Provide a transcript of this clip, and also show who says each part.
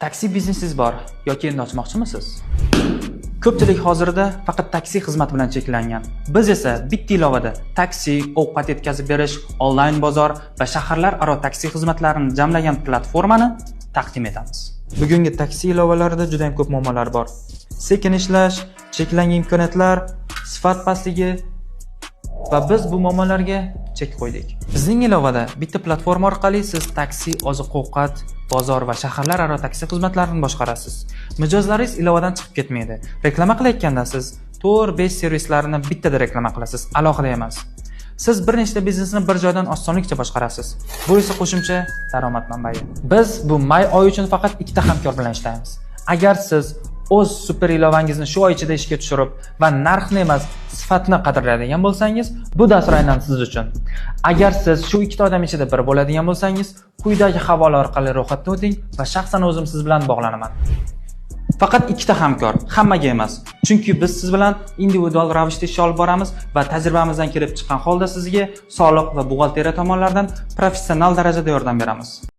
Speaker 1: Taksi biznesingiz bor yoki endi ochmoqchimisiz? Ko'pchilik hozirda faqat taksi xizmati bilan cheklangan. Biz esa bitta ilovada taksi, ovqat yetkazib berish, onlayn bozor va shaharlararo taksi xizmatlarini jamlagan platformani taqdim etamiz. Bugungi taksi ilovalarida juda ham ko'p muammolar bor. Sekin ishlash, cheklangan imkoniyatlar, sifat pastligi va biz bu muammolarga chek qo'ydik. Bizning ilovada bitta platforma orqali siz taksi, oziq-ovqat, bozor va shaharlararo taksi xizmatlarini boshqarasiz. Mijozlaringiz ilovadan chiqib ketmaydi. Reklama qilayotganda siz 4-5 servislarni bittada reklama qilasiz, alohida emas. Siz bir nechta biznesni bir joydan osonlikcha boshqarasiz. Bu esa qo'shimcha daromad manbai. Biz bu may oyi uchun faqat ikkita hamkor bilan ishlaymiz. Agar siz o'z super ilovangizni shu oy ichida ishga tushirib va narxni emas, sifatni qadrlaydigan bo'lsangiz, bu dastur aynan siz uchun. Agar siz shu ikkita odam ichida bir bo'ladigan bo'lsangiz, quyidagi havola orqali ro'yxatdan o'ting va shaxsan o'zim siz bilan bog'lanaman. Faqat ikkita hamkor, hammaga emas. Chunki biz siz bilan individual ravishda ish olib boramiz va tajribamizdan kelib chiqqan holda sizga soliq va buxgalteriya tomonlaridan professional darajada yordam beramiz.